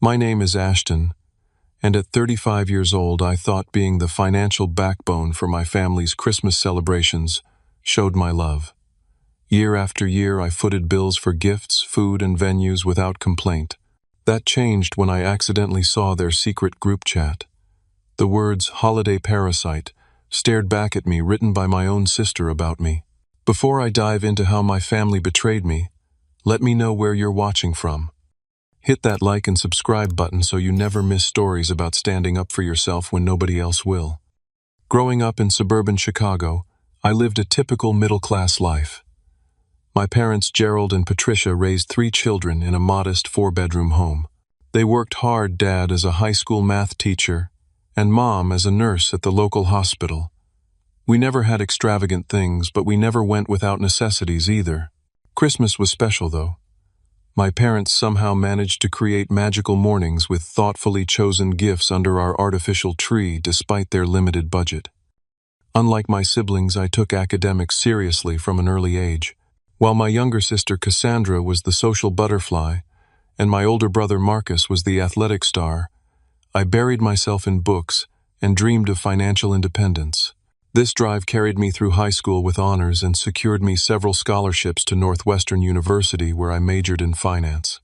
My name is Ashton, and at 35 years old I thought being the financial backbone for my family's Christmas celebrations showed my love. Year after year I footed bills for gifts, food, and venues without complaint. That changed when I accidentally saw their secret group chat. The words "Holiday Parasite" stared back at me, written by my own sister about me. Before I dive into how my family betrayed me, let me know where you're watching from. Hit that like and subscribe button so you never miss stories about standing up for yourself when nobody else will. Growing up in suburban Chicago, I lived a typical middle-class life. My parents, Gerald and Patricia, raised 3 children in a modest 4-bedroom home. They worked hard, Dad as a high school math teacher, and Mom as a nurse at the local hospital. We never had extravagant things, but we never went without necessities either. Christmas was special, though. My parents somehow managed to create magical mornings with thoughtfully chosen gifts under our artificial tree despite their limited budget. Unlike my siblings, I took academics seriously from an early age. While my younger sister Cassandra was the social butterfly, and my older brother Marcus was the athletic star, I buried myself in books and dreamed of financial independence. This drive carried me through high school with honors and secured me several scholarships to Northwestern University, where I majored in finance.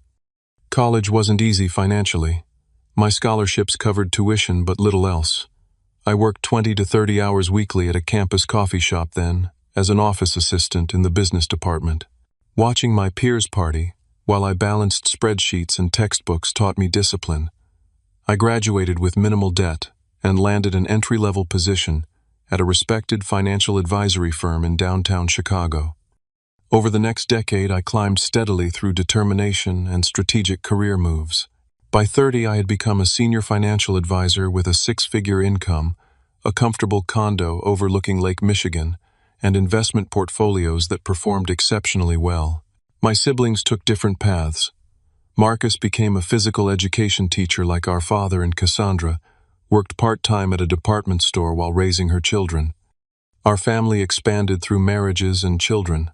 College wasn't easy financially. My scholarships covered tuition but little else. I worked 20 to 30 hours weekly at a campus coffee shop then, as an office assistant in the business department. Watching my peers party, while I balanced spreadsheets and textbooks, taught me discipline. I graduated with minimal debt and landed an entry-level position at a respected financial advisory firm in downtown Chicago. Over the next decade, I climbed steadily through determination and strategic career moves. By 30, I had become a senior financial advisor with a 6-figure income, a comfortable condo overlooking Lake Michigan, and investment portfolios that performed exceptionally well. My siblings took different paths. Marcus became a physical education teacher like our father, and Cassandra worked part-time at a department store while raising her children. Our family expanded through marriages and children.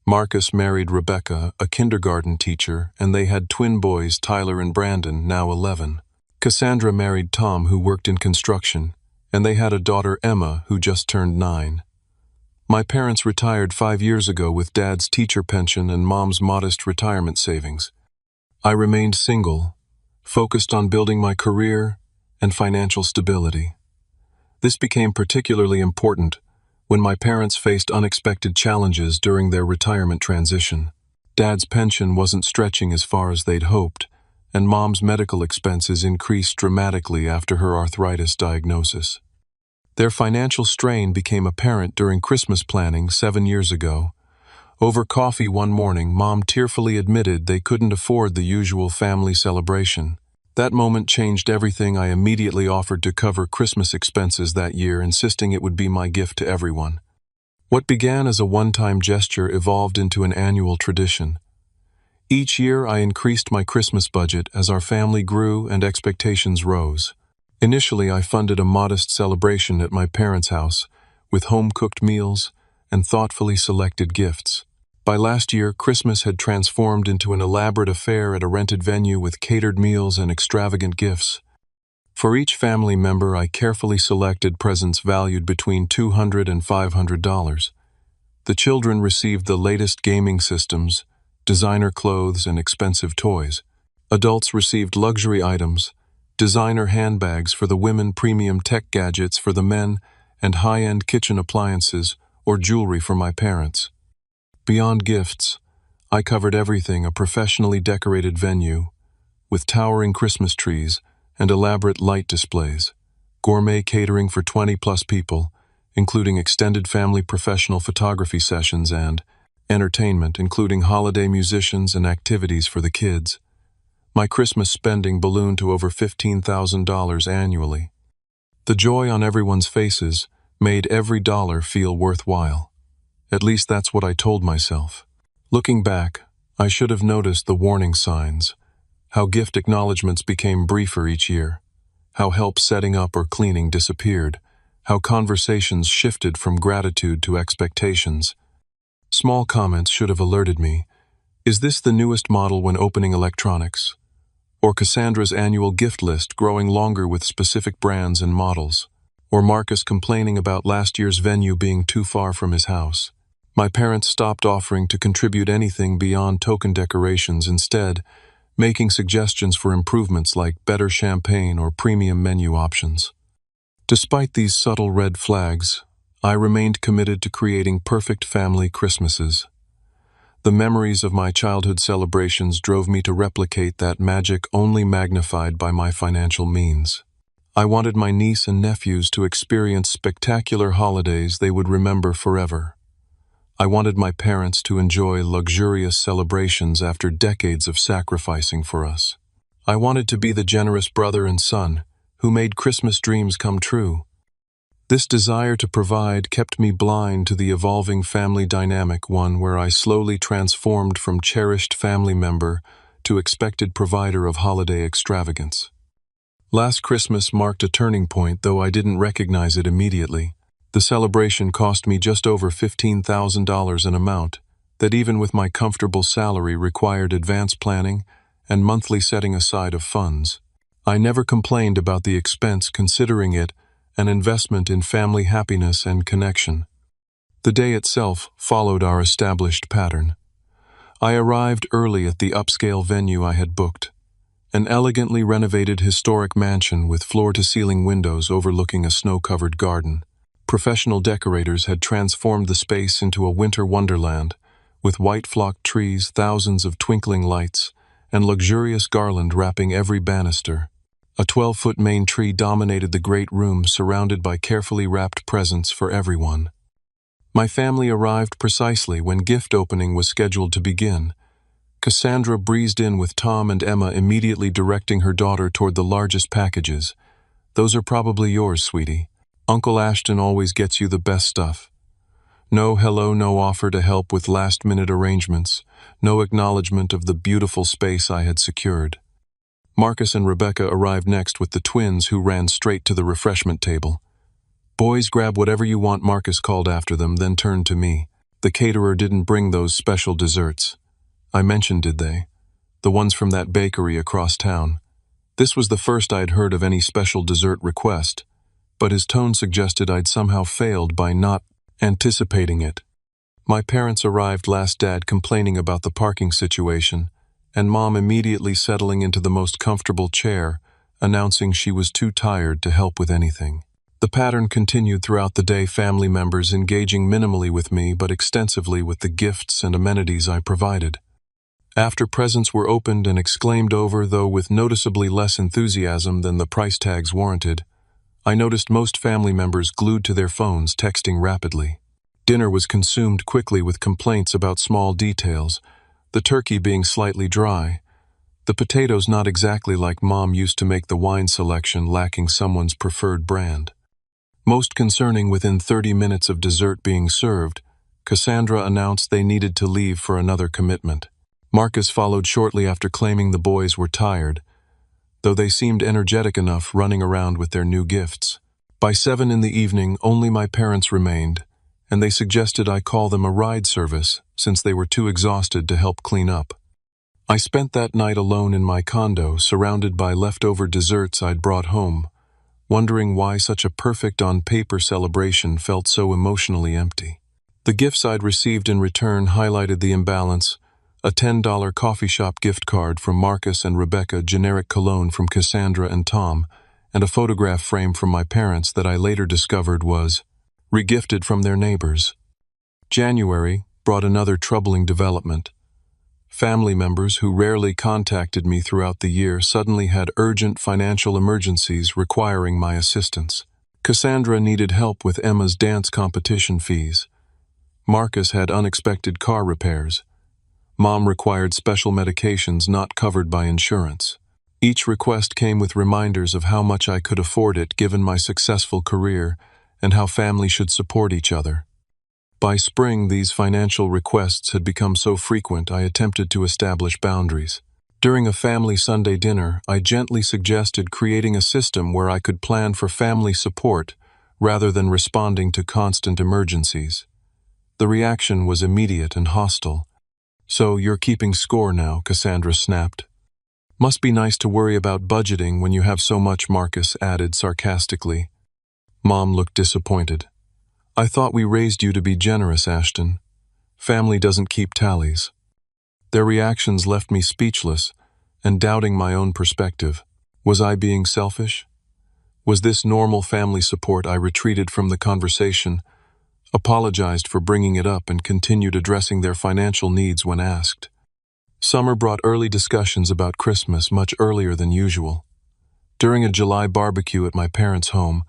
Marcus married Rebecca, a kindergarten teacher, and they had twin boys, Tyler and Brandon, now 11. Cassandra married Tom, who worked in construction, and they had a daughter, Emma, who just turned 9. My parents retired 5 years ago with Dad's teacher pension and Mom's modest retirement savings. I remained single, focused on building my career and financial stability. This became particularly important when my parents faced unexpected challenges during their retirement transition. Dad's pension wasn't stretching as far as they'd hoped, and Mom's medical expenses increased dramatically after her arthritis diagnosis. Their financial strain became apparent during Christmas planning 7 years ago. Over coffee one morning, Mom tearfully admitted they couldn't afford the usual family celebration. That moment changed everything. I immediately offered to cover Christmas expenses that year, insisting it would be my gift to everyone. What began as a one-time gesture evolved into an annual tradition. Each year I increased my Christmas budget as our family grew and expectations rose. Initially, I funded a modest celebration at my parents' house, with home-cooked meals and thoughtfully selected gifts. By last year, Christmas had transformed into an elaborate affair at a rented venue with catered meals and extravagant gifts. For each family member, I carefully selected presents valued between $200 and $500. The children received the latest gaming systems, designer clothes, and expensive toys. Adults received luxury items, designer handbags for the women, premium tech gadgets for the men, and high-end kitchen appliances or jewelry for my parents. Beyond gifts, I covered everything: a professionally decorated venue, with towering Christmas trees and elaborate light displays, gourmet catering for 20-plus people, including extended family professional photography sessions, and entertainment, including holiday musicians and activities for the kids. My Christmas spending ballooned to over $15,000 annually. The joy on everyone's faces made every dollar feel worthwhile. At least that's what I told myself. Looking back, I should have noticed the warning signs, how gift acknowledgments became briefer each year, how help setting up or cleaning disappeared, how conversations shifted from gratitude to expectations. Small comments should have alerted me. Is this the newest model when opening electronics? or Cassandra's annual gift list growing longer with specific brands and models, or Marcus complaining about last year's venue being too far from his house. My parents stopped offering to contribute anything beyond token decorations, instead making suggestions for improvements like better champagne or premium menu options. Despite these subtle red flags, I remained committed to creating perfect family Christmases. The memories of my childhood celebrations drove me to replicate that magic, only magnified by my financial means. I wanted my niece and nephews to experience spectacular holidays they would remember forever. I wanted my parents to enjoy luxurious celebrations after decades of sacrificing for us. I wanted to be the generous brother and son who made Christmas dreams come true. This desire to provide kept me blind to the evolving family dynamic, one where I slowly transformed from cherished family member to expected provider of holiday extravagance. Last Christmas marked a turning point, though I didn't recognize it immediately. The celebration cost me just over $15,000, an amount that even with my comfortable salary required advance planning and monthly setting aside of funds. I never complained about the expense, considering it an investment in family happiness and connection. The day itself followed our established pattern. I arrived early at the upscale venue I had booked, an elegantly renovated historic mansion with floor-to-ceiling windows overlooking a snow-covered garden. Professional decorators had transformed the space into a winter wonderland, with white-flocked trees, thousands of twinkling lights, and luxurious garland wrapping every banister. A 12-foot main tree dominated the great room, surrounded by carefully wrapped presents for everyone. My family arrived precisely when gift opening was scheduled to begin. Cassandra breezed in with Tom and Emma, immediately directing her daughter toward the largest packages. "Those are probably yours, sweetie. Uncle Ashton always gets you the best stuff." No hello, no offer to help with last-minute arrangements, no acknowledgement of the beautiful space I had secured. Marcus and Rebecca arrived next with the twins, who ran straight to the refreshment table. "Boys, grab whatever you want," Marcus called after them, then turned to me. "The caterer didn't bring those special desserts." I mentioned, "Did they? The ones from that bakery across town." This was the first I'd heard of any special dessert request, but his tone suggested I'd somehow failed by not anticipating it. My parents arrived last, Dad complaining about the parking situation, and Mom immediately settling into the most comfortable chair, announcing she was too tired to help with anything. The pattern continued throughout the day, family members engaging minimally with me but extensively with the gifts and amenities I provided. After presents were opened and exclaimed over, though with noticeably less enthusiasm than the price tags warranted, I noticed most family members glued to their phones, texting rapidly. Dinner was consumed quickly with complaints about small details, the turkey being slightly dry, the potatoes not exactly like Mom used to make, the wine selection lacking someone's preferred brand. Most concerning, within 30 minutes of dessert being served, Cassandra announced they needed to leave for another commitment. Marcus followed shortly after, claiming the boys were tired, though they seemed energetic enough running around with their new gifts. By 7 in the evening, only my parents remained, and they suggested I call them a ride service since they were too exhausted to help clean up. I spent that night alone in my condo, surrounded by leftover desserts I'd brought home, wondering why such a perfect on-paper celebration felt so emotionally empty. The gifts I'd received in return highlighted the imbalance: a $10 coffee shop gift card from Marcus and Rebecca, generic cologne from Cassandra and Tom, and a photograph frame from my parents that I later discovered was regifted from their neighbors. January brought another troubling development. Family members who rarely contacted me throughout the year suddenly had urgent financial emergencies requiring my assistance. Cassandra needed help with Emma's dance competition fees. Marcus had unexpected car repairs. Mom required special medications not covered by insurance. Each request came with reminders of how much I could afford it given my successful career and how family should support each other. By spring, these financial requests had become so frequent I attempted to establish boundaries. During a family Sunday dinner, I gently suggested creating a system where I could plan for family support rather than responding to constant emergencies. The reaction was immediate and hostile. "So you're keeping score now," Cassandra snapped. Must be nice to worry about budgeting when you have so much, Marcus added sarcastically. Mom looked disappointed. I thought we raised you to be generous, Ashton. Family doesn't keep tallies. Their reactions left me speechless and doubting my own perspective. Was I being selfish? Was this normal family support? I retreated from the conversation, apologized for bringing it up, and continued addressing their financial needs when asked. Summer brought early discussions about Christmas much earlier than usual. During a July barbecue at my parents' home,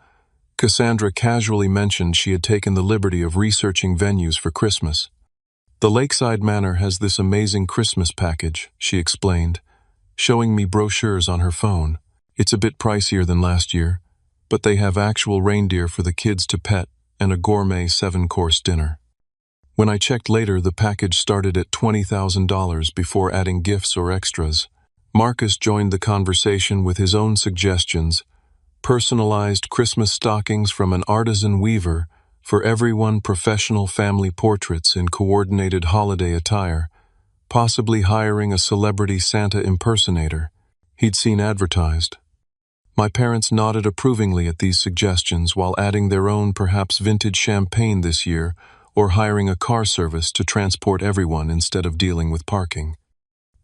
Cassandra casually mentioned she had taken the liberty of researching venues for Christmas. The Lakeside Manor has this amazing Christmas package, she explained, showing me brochures on her phone. It's a bit pricier than last year, but they have actual reindeer for the kids to pet and a gourmet 7-course dinner. When I checked later, the package started at $20,000 before adding gifts or extras. Marcus joined the conversation with his own suggestions: personalized Christmas stockings from an artisan weaver for everyone, professional family portraits in coordinated holiday attire, possibly hiring a celebrity Santa impersonator he'd seen advertised. My parents nodded approvingly at these suggestions while adding their own perhaps vintage champagne this year, or hiring a car service to transport everyone instead of dealing with parking.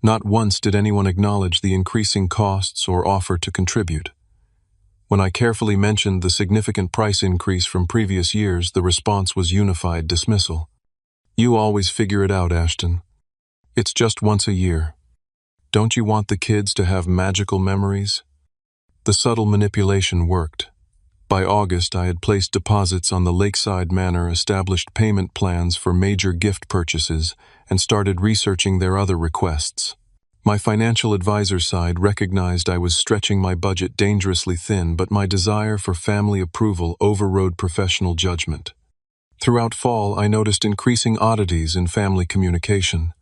Not once did anyone acknowledge the increasing costs or offer to contribute. When I carefully mentioned the significant price increase from previous years, the response was unified dismissal. You always figure it out, Ashton. It's just once a year. Don't you want the kids to have magical memories? The subtle manipulation worked. By August, I had placed deposits on the Lakeside Manor, established payment plans for major gift purchases, and started researching their other requests. My financial advisor side recognized I was stretching my budget dangerously thin, but my desire for family approval overrode professional judgment. Throughout fall, I noticed increasing oddities in family communication.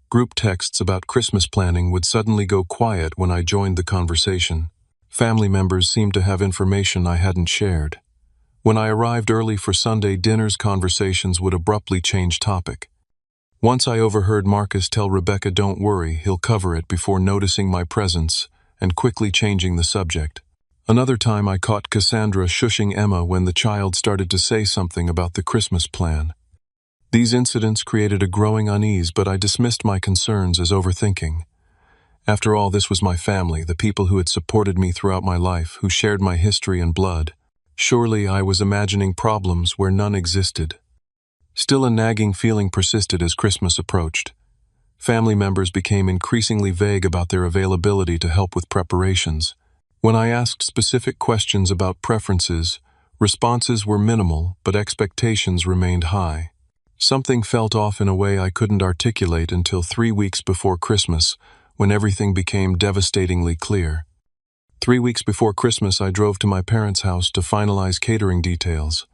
Group texts about Christmas planning would suddenly go quiet when I joined the conversation. Family members seemed to have information I hadn't shared. When I arrived early for Sunday dinners, conversations would abruptly change topic. Once I overheard Marcus tell Rebecca, "Don't worry, he'll cover it," before noticing my presence and quickly changing the subject. Another time I caught Cassandra shushing Emma when the child started to say something about the Christmas plan. These incidents created a growing unease, but I dismissed my concerns as overthinking. After all, this was my family, the people who had supported me throughout my life, who shared my history and blood. Surely I was imagining problems where none existed. Still, a nagging feeling persisted as Christmas approached. Family members became increasingly vague about their availability to help with preparations. When I asked specific questions about preferences, responses were minimal, but expectations remained high. Something felt off in a way I couldn't articulate until 3 weeks before Christmas, when everything became devastatingly clear. 3 weeks before Christmas, I drove to my parents' house to finalize catering details.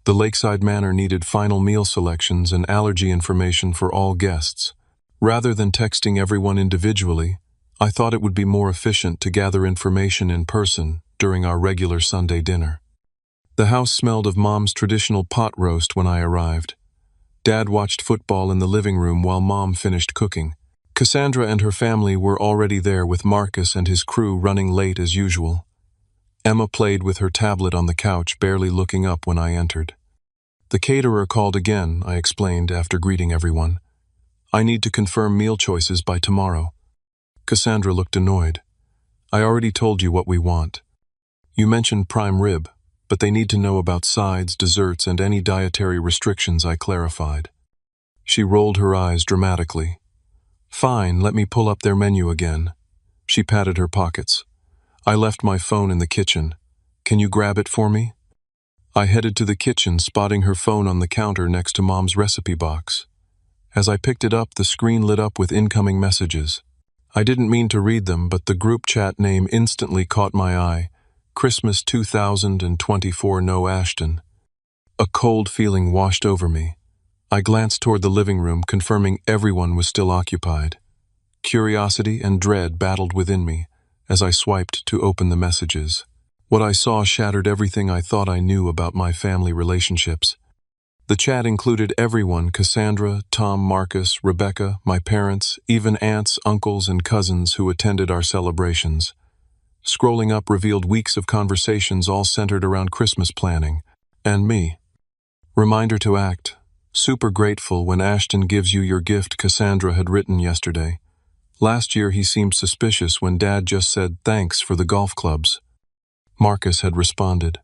The Lakeside Manor needed final meal selections and allergy information for all guests. Rather than texting everyone individually, I thought it would be more efficient to gather information in person during our regular Sunday dinner. The house smelled of Mom's traditional pot roast when I arrived. Dad watched football in the living room while Mom finished cooking. Cassandra and her family were already there, with Marcus and his crew running late as usual. Emma played with her tablet on the couch, barely looking up when I entered. The caterer called again, I explained after greeting everyone. I need to confirm meal choices by tomorrow. Cassandra looked annoyed. I already told you what we want. You mentioned prime rib, but they need to know about sides, desserts, and any dietary restrictions, I clarified. She rolled her eyes dramatically. Fine, let me pull up their menu again. She patted her pockets. I left my phone in the kitchen. Can you grab it for me? I headed to the kitchen, spotting her phone on the counter next to Mom's recipe box. As I picked it up, the screen lit up with incoming messages. I didn't mean to read them, but the group chat name instantly caught my eye. Christmas 2024, no Ashton. A cold feeling washed over me. I glanced toward the living room, confirming everyone was still occupied. Curiosity and dread battled within me as I swiped to open the messages. What I saw shattered everything I thought I knew about my family relationships. The chat included everyone: Cassandra, Tom, Marcus, Rebecca, my parents, even aunts, uncles, and cousins who attended our celebrations. Scrolling up revealed weeks of conversations all centered around Christmas planning. And me. Reminder to act. Super grateful when Ashton gives you your gift, Cassandra had written yesterday. Last year he seemed suspicious when Dad just said thanks for the golf clubs. Marcus had responded.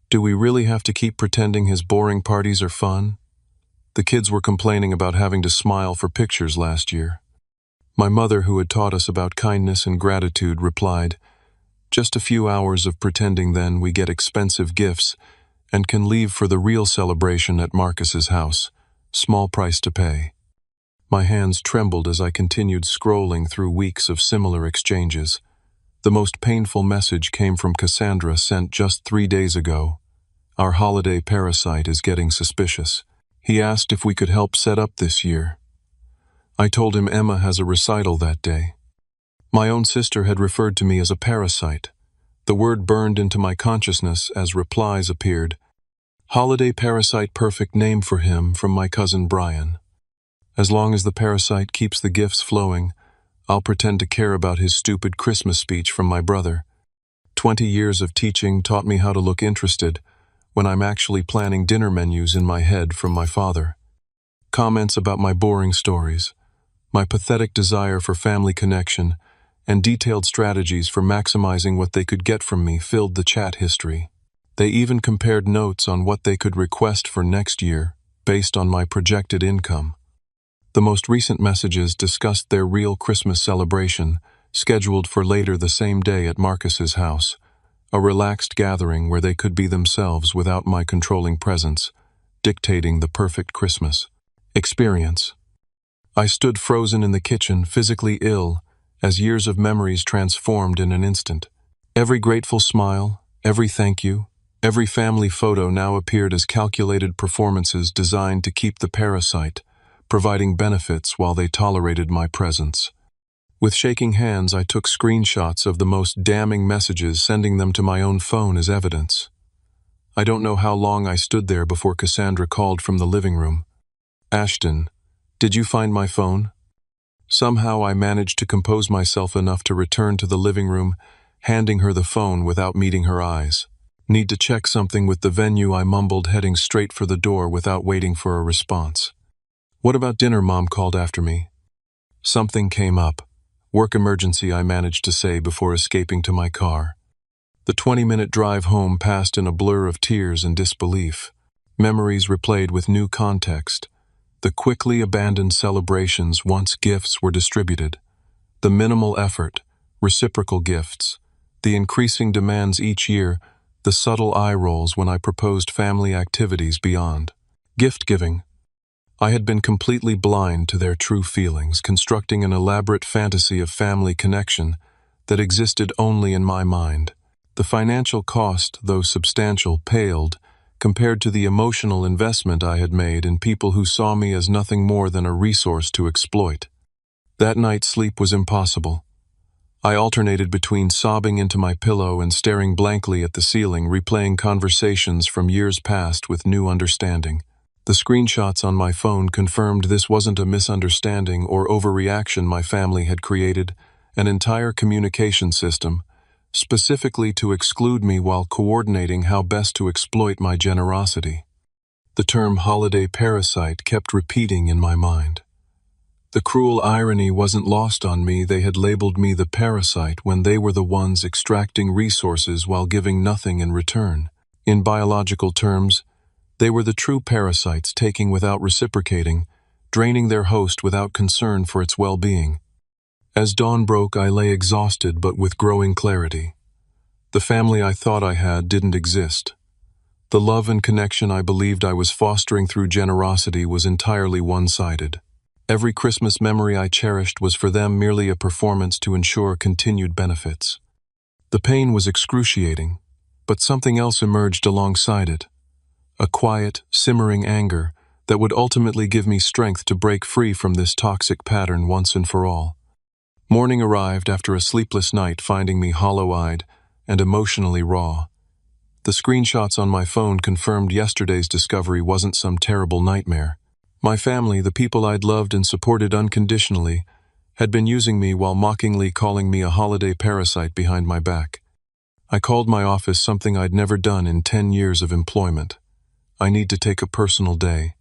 Do we really have to keep pretending his boring parties are fun? The kids were complaining about having to smile for pictures last year. My mother, who had taught us about kindness and gratitude, replied, just a few hours of pretending, then we get expensive gifts and can leave for the real celebration at Marcus's house. Small price to pay. My hands trembled as I continued scrolling through weeks of similar exchanges. The most painful message came from Cassandra, sent just 3 days ago. Our holiday Parasite is getting suspicious. He asked if we could help set up this year. I told him Emma has a recital that day. My own sister had referred to me as a parasite. The word burned into my consciousness as replies appeared. Holiday Parasite, perfect name for him, from my cousin Brian. As long as the parasite keeps the gifts flowing, I'll pretend to care about his stupid Christmas speech from my brother. 20 years of teaching taught me how to look interested when I'm actually planning dinner menus in my head from my father. Comments about my boring stories, my pathetic desire for family connection, and detailed strategies for maximizing what they could get from me filled the chat history. They even compared notes on what they could request for next year based on my projected income. The most recent messages discussed their real Christmas celebration, scheduled for later the same day at Marcus's house, a relaxed gathering where they could be themselves without my controlling presence, dictating the perfect Christmas experience. I stood frozen in the kitchen, physically ill, as years of memories transformed in an instant. Every grateful smile, every thank you, every family photo now appeared as calculated performances designed to keep the parasite, providing benefits while they tolerated my presence. With shaking hands, I took screenshots of the most damning messages, sending them to my own phone as evidence. I don't know how long I stood there before Cassandra called from the living room. Ashton, did you find my phone? Somehow I managed to compose myself enough to return to the living room, handing her the phone without meeting her eyes. Need to check something with the venue, I mumbled, heading straight for the door without waiting for a response. What about dinner? Mom called after me. Something came up. Work emergency, I managed to say before escaping to my car. The 20-minute drive home passed in a blur of tears and disbelief. Memories replayed with new context. The quickly abandoned celebrations once gifts were distributed. The minimal effort, reciprocal gifts. The increasing demands each year, the subtle eye rolls when I proposed family activities beyond gift giving. I had been completely blind to their true feelings, constructing an elaborate fantasy of family connection that existed only in my mind. The financial cost, though substantial, paled compared to the emotional investment I had made in people who saw me as nothing more than a resource to exploit. That night, sleep was impossible. I alternated between sobbing into my pillow and staring blankly at the ceiling, replaying conversations from years past with new understanding. The screenshots on my phone confirmed this wasn't a misunderstanding or overreaction. My family had created an entire communication system, specifically to exclude me while coordinating how best to exploit my generosity. The term holiday parasite kept repeating in my mind. The cruel irony wasn't lost on me. They had labeled me the parasite when they were the ones extracting resources while giving nothing in return. In biological terms, they were the true parasites, taking without reciprocating, draining their host without concern for its well-being. As dawn broke, I lay exhausted but with growing clarity. The family I thought I had didn't exist. The love and connection I believed I was fostering through generosity was entirely one-sided. Every Christmas memory I cherished was for them merely a performance to ensure continued benefits. The pain was excruciating, but something else emerged alongside it. A quiet, simmering anger that would ultimately give me strength to break free from this toxic pattern once and for all. Morning arrived after a sleepless night, finding me hollow-eyed and emotionally raw. The screenshots on my phone confirmed yesterday's discovery wasn't some terrible nightmare. My family, the people I'd loved and supported unconditionally, had been using me while mockingly calling me a holiday parasite behind my back. I called my office something I'd never done in 10 years of employment. I need to take a personal day.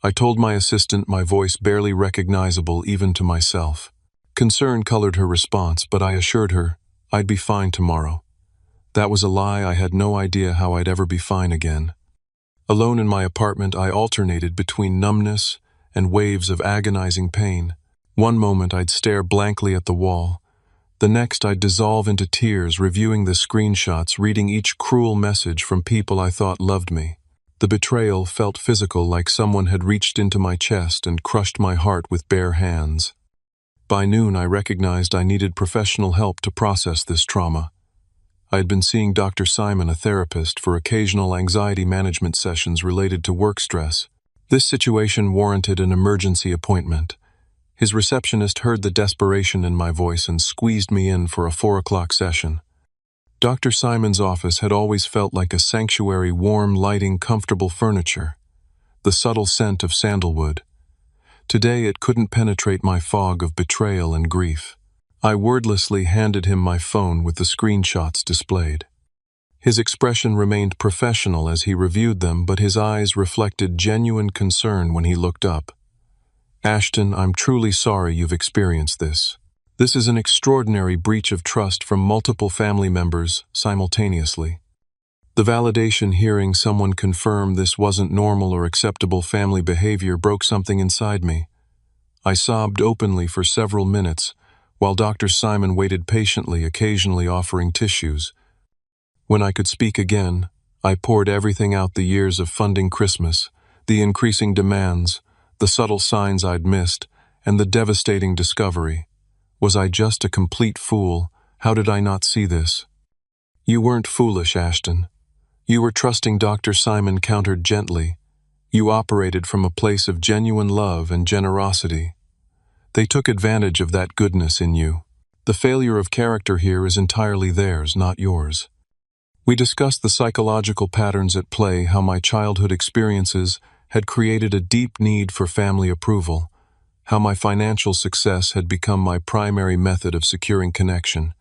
I told my assistant, my voice barely recognizable even to myself. Concern colored her response, but I assured her I'd be fine tomorrow. That was a lie. I had no idea how I'd ever be fine again. Alone in my apartment, I alternated between numbness and waves of agonizing pain. One moment I'd stare blankly at the wall. The next I'd dissolve into tears, reviewing the screenshots, reading each cruel message from people I thought loved me. The betrayal felt physical, like someone had reached into my chest and crushed my heart with bare hands. By noon, I recognized I needed professional help to process this trauma. I had been seeing Dr. Simon, a therapist, for occasional anxiety management sessions related to work stress. This situation warranted an emergency appointment. His receptionist heard the desperation in my voice and squeezed me in for a 4 o'clock session. Dr. Simon's office had always felt like a sanctuary, warm lighting, comfortable furniture, the subtle scent of sandalwood. Today it couldn't penetrate my fog of betrayal and grief. I wordlessly handed him my phone with the screenshots displayed. His expression remained professional as he reviewed them, but his eyes reflected genuine concern when he looked up. "Ashton, I'm truly sorry you've experienced this. This is an extraordinary breach of trust from multiple family members simultaneously." The validation, hearing someone confirm this wasn't normal or acceptable family behavior, broke something inside me. I sobbed openly for several minutes, while Dr. Simon waited patiently, occasionally offering tissues. When I could speak again, I poured everything out: the years of funding Christmas, the increasing demands, the subtle signs I'd missed, and the devastating discovery. Was I just a complete fool? How did I not see this? "You weren't foolish, Ashton. You were trusting," Dr. Simon countered gently. "You operated from a place of genuine love and generosity. They took advantage of that goodness in you. The failure of character here is entirely theirs, not yours." We discussed the psychological patterns at play, how my childhood experiences had created a deep need for family approval, how my financial success had become my primary method of securing connection,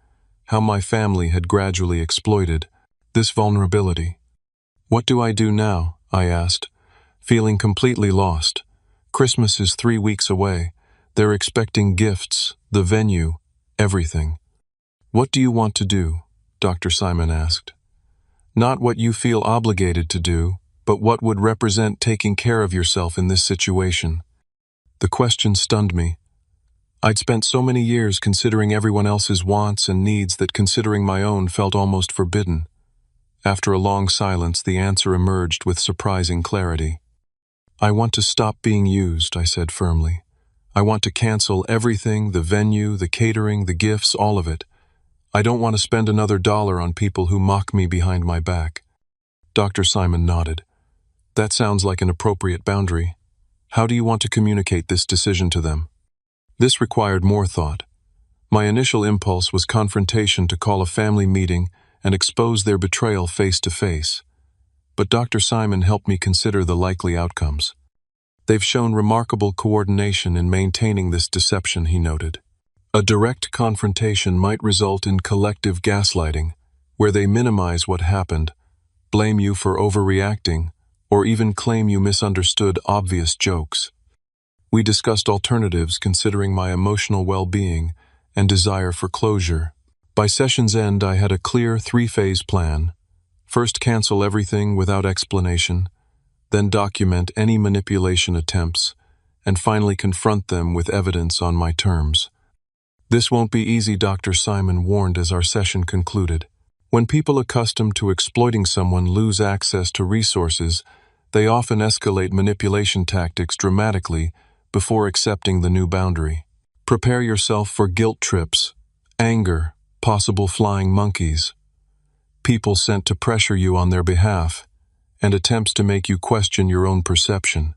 how my family had gradually exploited this vulnerability. "What do I do now?" I asked, feeling completely lost. Christmas is 3 weeks away. They're expecting gifts, the venue, everything. "What do you want to do?" Dr. Simon asked. "Not what you feel obligated to do, but what would represent taking care of yourself in this situation." The question stunned me. I'd spent so many years considering everyone else's wants and needs that considering my own felt almost forbidden. After a long silence, the answer emerged with surprising clarity. "I want to stop being used," I said firmly. "I want to cancel everything, the venue, the catering, the gifts, all of it. I don't want to spend another dollar on people who mock me behind my back." Dr. Simon nodded. "That sounds like an appropriate boundary. How do you want to communicate this decision to them?" This required more thought. My initial impulse was confrontation, to call a family meeting and expose their betrayal face to face. But Dr. Simon helped me consider the likely outcomes. "They've shown remarkable coordination in maintaining this deception," he noted. "A direct confrontation might result in collective gaslighting, where they minimize what happened, blame you for overreacting, or even claim you misunderstood obvious jokes." We discussed alternatives, considering my emotional well-being and desire for closure. By session's end, I had a clear 3-phase plan. First, cancel everything without explanation, then document any manipulation attempts, and finally confront them with evidence on my terms. "This won't be easy," Dr. Simon warned as our session concluded. "When people accustomed to exploiting someone lose access to resources, they often escalate manipulation tactics dramatically before accepting the new boundary. Prepare yourself for guilt trips, anger, possible flying monkeys, people sent to pressure you on their behalf, and attempts to make you question your own perception."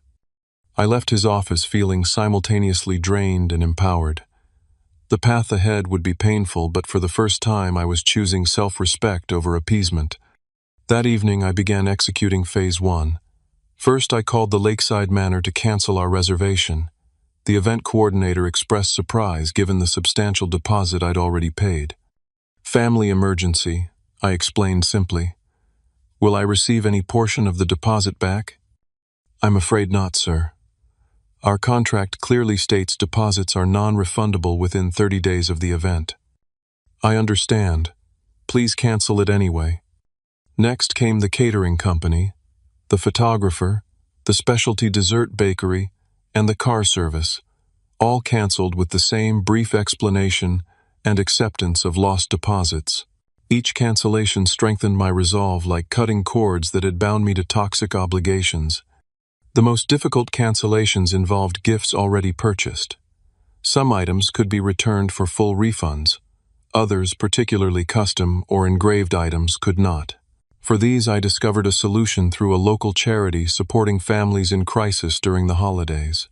I left his office feeling simultaneously drained and empowered. The path ahead would be painful, but for the first time I was choosing self-respect over appeasement. That evening, I began executing Phase 1. First, I called the Lakeside Manor to cancel our reservation. The event coordinator expressed surprise given the substantial deposit I'd already paid. Family emergency, I explained simply. Will I receive any portion of the deposit back? I'm afraid not, sir. Our contract clearly states deposits are non-refundable within 30 days of the event. I understand. Please cancel it anyway. Next came the catering company, the photographer, the specialty dessert bakery, and the car service, all canceled with the same brief explanation and acceptance of lost deposits. Each cancellation strengthened my resolve like cutting cords that had bound me to toxic obligations. The most difficult cancellations involved gifts already purchased. Some items could be returned for full refunds. Others, particularly custom or engraved items, could not. For these, I discovered a solution through a local charity supporting families in crisis during the holidays.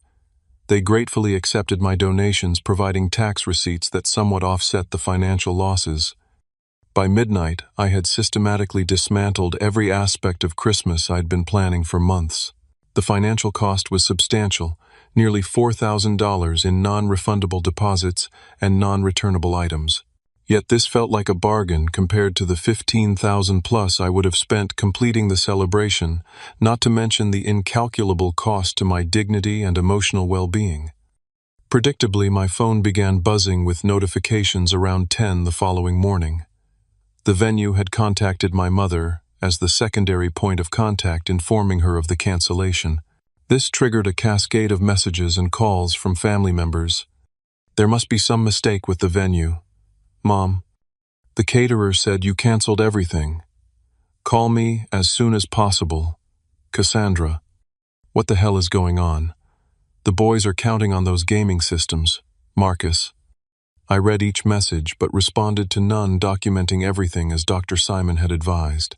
They gratefully accepted my donations, providing tax receipts that somewhat offset the financial losses. By midnight, I had systematically dismantled every aspect of Christmas I'd been planning for months. The financial cost was substantial, nearly $4,000 in non-refundable deposits and non-returnable items. Yet this felt like a bargain compared to the $15,000 plus I would have spent completing the celebration, not to mention the incalculable cost to my dignity and emotional well-being. Predictably, my phone began buzzing with notifications around 10 the following morning. The venue had contacted my mother as the secondary point of contact, informing her of the cancellation. This triggered a cascade of messages and calls from family members. There must be some mistake with the venue. Mom, the caterer said you canceled everything. Call me as soon as possible. Cassandra, what the hell is going on? The boys are counting on those gaming systems. Marcus. I read each message but responded to none, documenting everything as Dr. Simon had advised.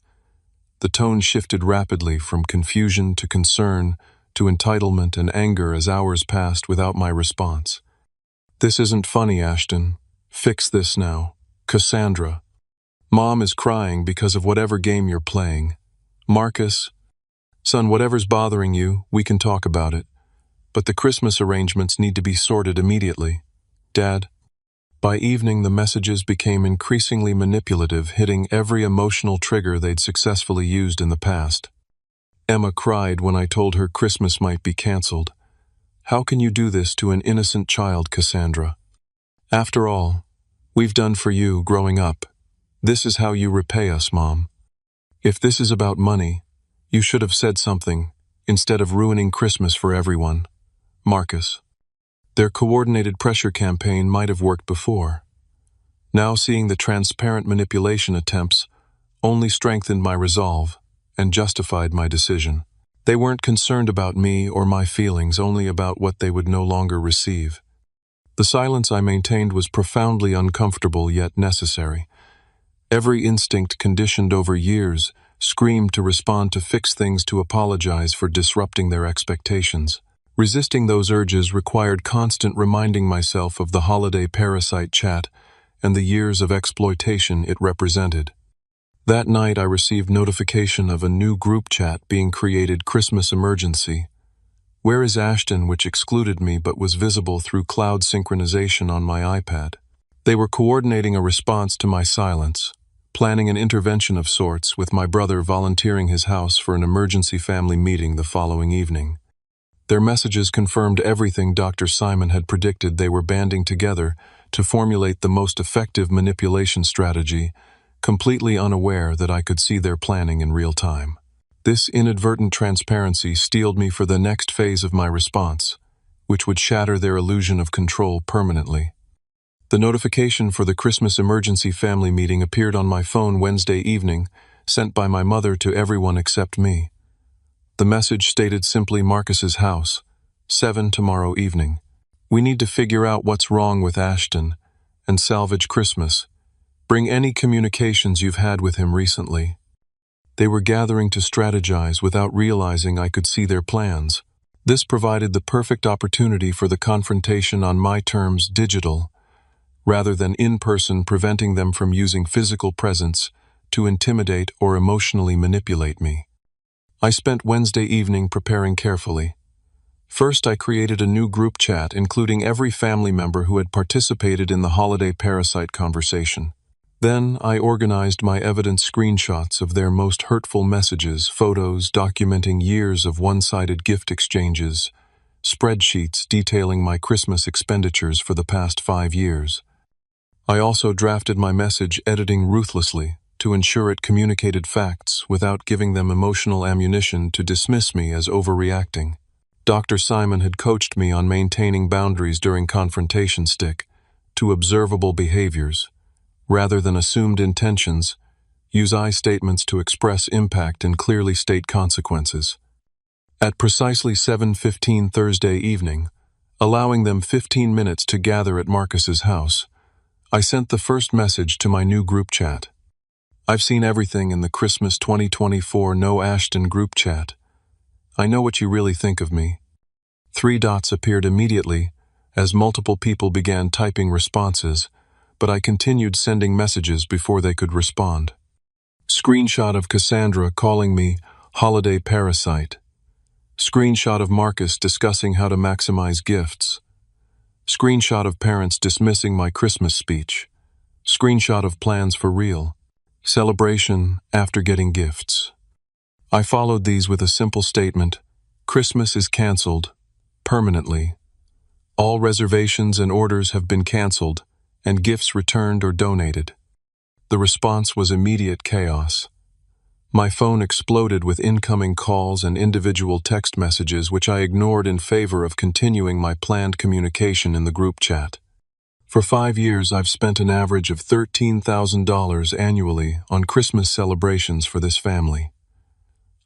The tone shifted rapidly from confusion to concern to entitlement and anger as hours passed without my response. This isn't funny, Ashton. Fix this now. Cassandra. Mom is crying because of whatever game you're playing. Marcus. Son, whatever's bothering you, we can talk about it. But the Christmas arrangements need to be sorted immediately. Dad. By evening, the messages became increasingly manipulative, hitting every emotional trigger they'd successfully used in the past. Emma cried when I told her Christmas might be canceled. How can you do this to an innocent child, Cassandra? After all, we've done for you growing up. This is how you repay us, Mom. If this is about money, you should have said something, instead of ruining Christmas for everyone. Marcus. Their coordinated pressure campaign might have worked before. Now seeing the transparent manipulation attempts only strengthened my resolve and justified my decision. They weren't concerned about me or my feelings, only about what they would no longer receive. The silence I maintained was profoundly uncomfortable yet necessary. Every instinct conditioned over years screamed to respond, to fix things, to apologize for disrupting their expectations. Resisting those urges required constant reminding myself of the holiday Parasite chat and the years of exploitation it represented. That night I received notification of a new group chat being created, Christmas emergency. Where is Ashton, which excluded me but was visible through cloud synchronization on my iPad. They were coordinating a response to my silence, planning an intervention of sorts, with my brother volunteering his house for an emergency family meeting the following evening. Their messages confirmed everything Dr. Simon had predicted. They were banding together to formulate the most effective manipulation strategy, completely unaware that I could see their planning in real time. This inadvertent transparency steeled me for the next phase of my response, which would shatter their illusion of control permanently. The notification for the Christmas emergency family meeting appeared on my phone Wednesday evening, sent by my mother to everyone except me. The message stated simply, Marcus's house, 7 tomorrow evening. We need to figure out what's wrong with Ashton and salvage Christmas. Bring any communications you've had with him recently. They were gathering to strategize without realizing I could see their plans. This provided the perfect opportunity for the confrontation on my terms, digital, rather than in person, preventing them from using physical presence to intimidate or emotionally manipulate me. I spent Wednesday evening preparing carefully. First, I created a new group chat including every family member who had participated in the holiday Parasite conversation. Then, I organized my evidence screenshots of their most hurtful messages, photos documenting years of one-sided gift exchanges, spreadsheets detailing my Christmas expenditures for the past 5 years. I also drafted my message editing ruthlessly to ensure it communicated facts without giving them emotional ammunition to dismiss me as overreacting. Dr. Simon had coached me on maintaining boundaries during confrontation. Stick to observable behaviors. Rather than assumed intentions, use I statements to express impact and clearly state consequences. At precisely 7:15 Thursday evening, allowing them 15 minutes to gather at Marcus's house, I sent the first message to my new group chat. I've seen everything in the Christmas 2024 No Ashton group chat. I know what you really think of me. 3 dots appeared immediately as multiple people began typing responses, but I continued sending messages before they could respond. Screenshot of Cassandra calling me holiday parasite. Screenshot of Marcus discussing how to maximize gifts. Screenshot of parents dismissing my Christmas speech. Screenshot of plans for real. Celebration after getting gifts. I followed these with a simple statement: Christmas is canceled, permanently. All reservations and orders have been canceled, and gifts returned or donated. The response was immediate chaos. My phone exploded with incoming calls and individual text messages which I ignored in favor of continuing my planned communication in the group chat. For 5 years, I've spent an average of $13,000 annually on Christmas celebrations for this family.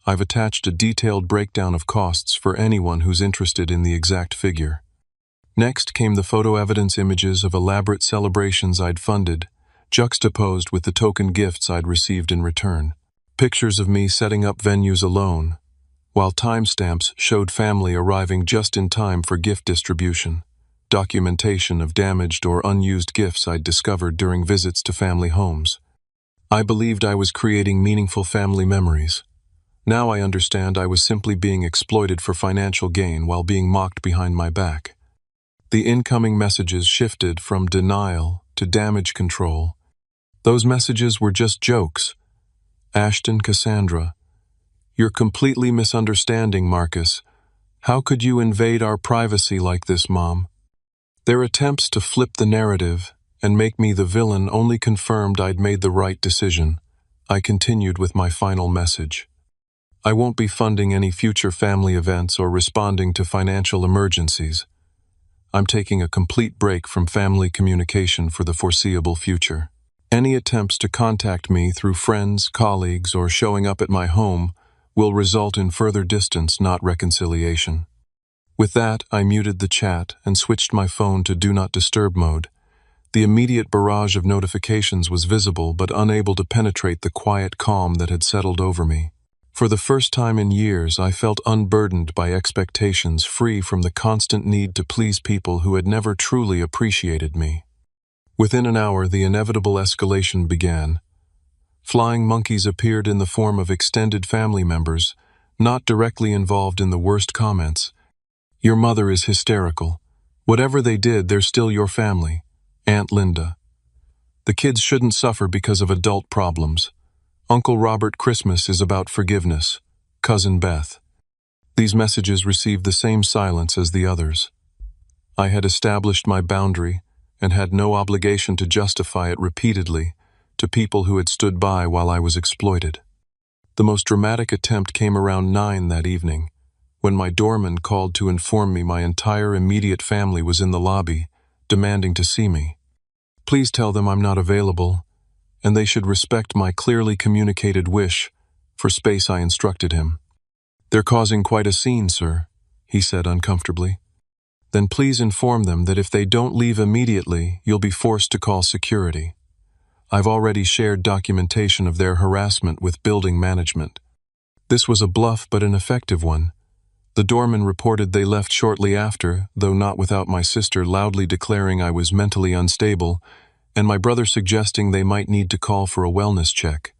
I've attached a detailed breakdown of costs for anyone who's interested in the exact figure. Next came the photo evidence images of elaborate celebrations I'd funded, juxtaposed with the token gifts I'd received in return. Pictures of me setting up venues alone, while timestamps showed family arriving just in time for gift distribution. Documentation of damaged or unused gifts I'd discovered during visits to family homes. I believed I was creating meaningful family memories. Now I understand I was simply being exploited for financial gain while being mocked behind my back. The incoming messages shifted from denial to damage control. Those messages were just jokes. Ashton, Cassandra, you're completely misunderstanding Marcus. How could you invade our privacy like this, Mom? Their attempts to flip the narrative and make me the villain only confirmed I'd made the right decision. I continued with my final message. I won't be funding any future family events or responding to financial emergencies. I'm taking a complete break from family communication for the foreseeable future. Any attempts to contact me through friends, colleagues, or showing up at my home will result in further distance, not reconciliation. With that, I muted the chat and switched my phone to Do Not Disturb mode. The immediate barrage of notifications was visible but unable to penetrate the quiet calm that had settled over me. For the first time in years, I felt unburdened by expectations, free from the constant need to please people who had never truly appreciated me. Within an hour, the inevitable escalation began. Flying monkeys appeared in the form of extended family members, not directly involved in the worst comments. Your mother is hysterical. Whatever they did, they're still your family. Aunt Linda. The kids shouldn't suffer because of adult problems. Uncle Robert, Christmas is about forgiveness. Cousin Beth. These messages received the same silence as the others. I had established my boundary and had no obligation to justify it repeatedly to people who had stood by while I was exploited. The most dramatic attempt came around 9 that evening, when my doorman called to inform me my entire immediate family was in the lobby, demanding to see me. Please tell them I'm not available, and they should respect my clearly communicated wish for space, I instructed him. They're causing quite a scene, sir, he said uncomfortably. Then please inform them that if they don't leave immediately, you'll be forced to call security. I've already shared documentation of their harassment with building management. This was a bluff but an effective one. The doorman reported they left shortly after, though not without my sister loudly declaring I was mentally unstable, and my brother suggesting they might need to call for a wellness check.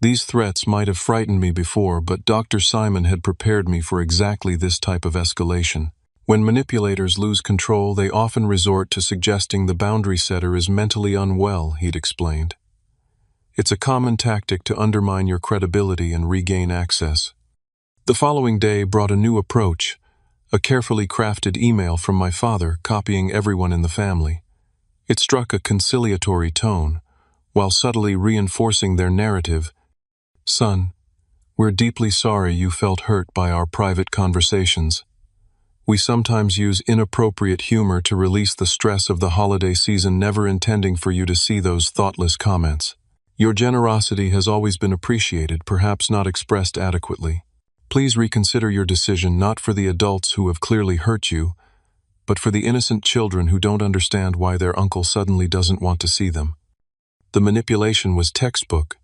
These threats might have frightened me before, but Dr. Simon had prepared me for exactly this type of escalation. When manipulators lose control, they often resort to suggesting the boundary setter is mentally unwell, he'd explained. It's a common tactic to undermine your credibility and regain access. The following day brought a new approach, a carefully crafted email from my father copying everyone in the family. It struck a conciliatory tone, while subtly reinforcing their narrative. Son, we're deeply sorry you felt hurt by our private conversations. We sometimes use inappropriate humor to release the stress of the holiday season, never intending for you to see those thoughtless comments. Your generosity has always been appreciated, perhaps not expressed adequately. Please reconsider your decision, not for the adults who have clearly hurt you, but for the innocent children who don't understand why their uncle suddenly doesn't want to see them. The manipulation was textbook,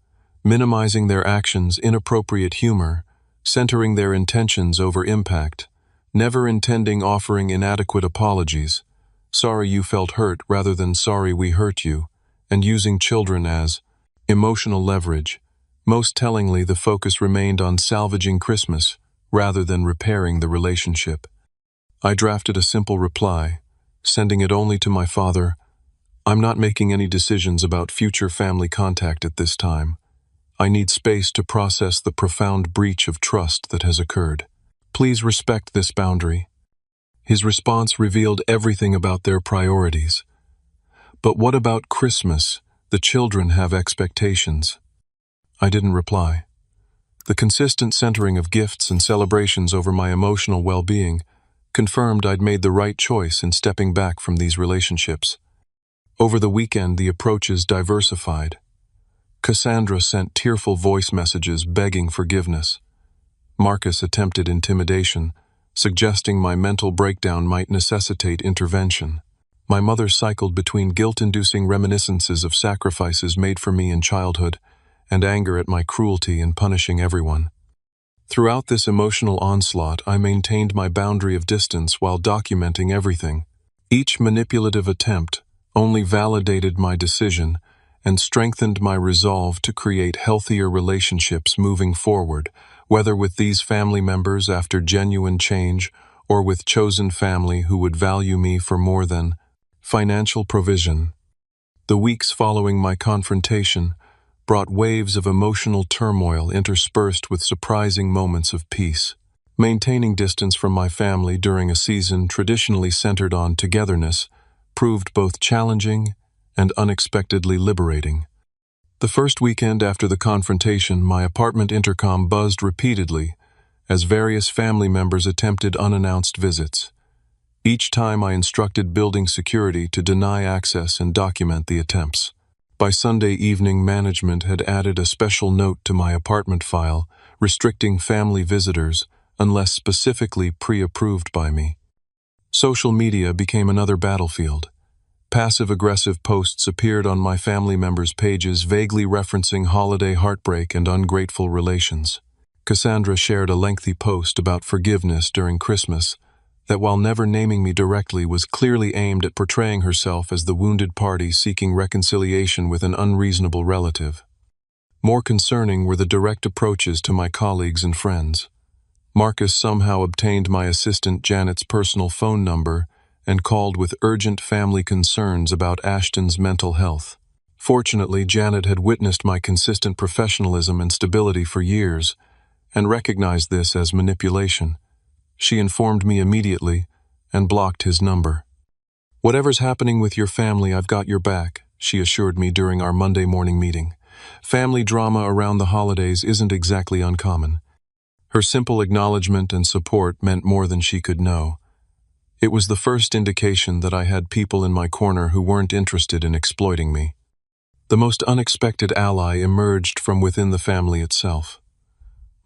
minimizing their actions, inappropriate humor, centering their intentions over impact, never intending offering inadequate apologies, sorry you felt hurt rather than sorry we hurt you, and using children as emotional leverage. Most tellingly, the focus remained on salvaging Christmas rather than repairing the relationship. I drafted a simple reply, sending it only to my father. I'm not making any decisions about future family contact at this time. I need space to process the profound breach of trust that has occurred. Please respect this boundary. His response revealed everything about their priorities. But what about Christmas? The children have expectations. I didn't reply. The consistent centering of gifts and celebrations over my emotional well-being confirmed I'd made the right choice in stepping back from these relationships. Over the weekend, the approaches diversified. Cassandra sent tearful voice messages begging forgiveness. Marcus attempted intimidation, suggesting my mental breakdown might necessitate intervention. My mother cycled between guilt-inducing reminiscences of sacrifices made for me in childhood and anger at my cruelty in punishing everyone. Throughout this emotional onslaught, I maintained my boundary of distance while documenting everything. Each manipulative attempt only validated my decision and strengthened my resolve to create healthier relationships moving forward, whether with these family members after genuine change or with chosen family who would value me for more than financial provision. The weeks following my confrontation brought waves of emotional turmoil interspersed with surprising moments of peace. Maintaining distance from my family during a season traditionally centered on togetherness proved both challenging and unexpectedly liberating. The first weekend after the confrontation, my apartment intercom buzzed repeatedly as various family members attempted unannounced visits. Each time I instructed building security to deny access and document the attempts. By Sunday evening, management had added a special note to my apartment file restricting family visitors unless specifically pre-approved by me. Social media became another battlefield. Passive-aggressive posts appeared on my family members' pages vaguely referencing holiday heartbreak and ungrateful relations. Cassandra shared a lengthy post about forgiveness during Christmas that, while never naming me directly, was clearly aimed at portraying herself as the wounded party seeking reconciliation with an unreasonable relative. More concerning were the direct approaches to my colleagues and friends. Marcus somehow obtained my assistant Janet's personal phone number and called with urgent family concerns about Ashton's mental health. Fortunately, Janet had witnessed my consistent professionalism and stability for years and recognized this as manipulation. She informed me immediately and blocked his number. "Whatever's happening with your family, I've got your back," she assured me during our Monday morning meeting. Family drama around the holidays isn't exactly uncommon. Her simple acknowledgement and support meant more than she could know. It was the first indication that I had people in my corner who weren't interested in exploiting me. The most unexpected ally emerged from within the family itself.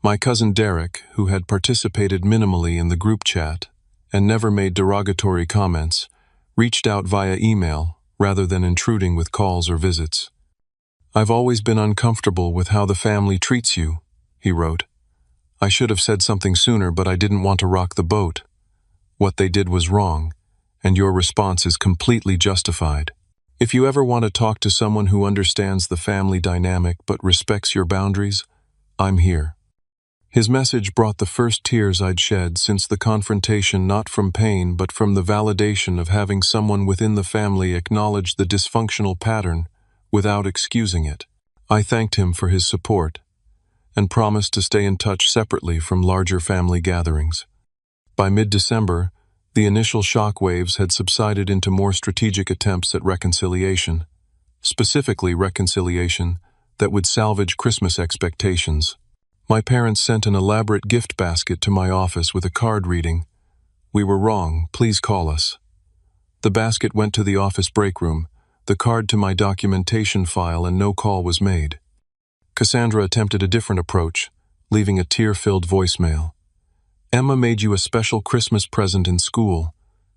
My cousin Derek, who had participated minimally in the group chat and never made derogatory comments, reached out via email rather than intruding with calls or visits. "I've always been uncomfortable with how the family treats you," he wrote. "I should have said something sooner, but I didn't want to rock the boat. What they did was wrong, and your response is completely justified." If you ever want to talk to someone who understands the family dynamic but respects your boundaries, I'm here. His message brought the first tears I'd shed since the confrontation, not from pain but from the validation of having someone within the family acknowledge the dysfunctional pattern without excusing it. I thanked him for his support and promised to stay in touch separately from larger family gatherings. By mid-December, the initial shockwaves had subsided into more strategic attempts at reconciliation, specifically reconciliation that would salvage Christmas expectations. My parents sent an elaborate gift basket to my office with a card reading, "We were wrong, please call us." The basket went to the office break room, the card to my documentation file, and no call was made. Cassandra attempted a different approach, leaving a tear-filled voicemail. "Emma made you a special Christmas present in school.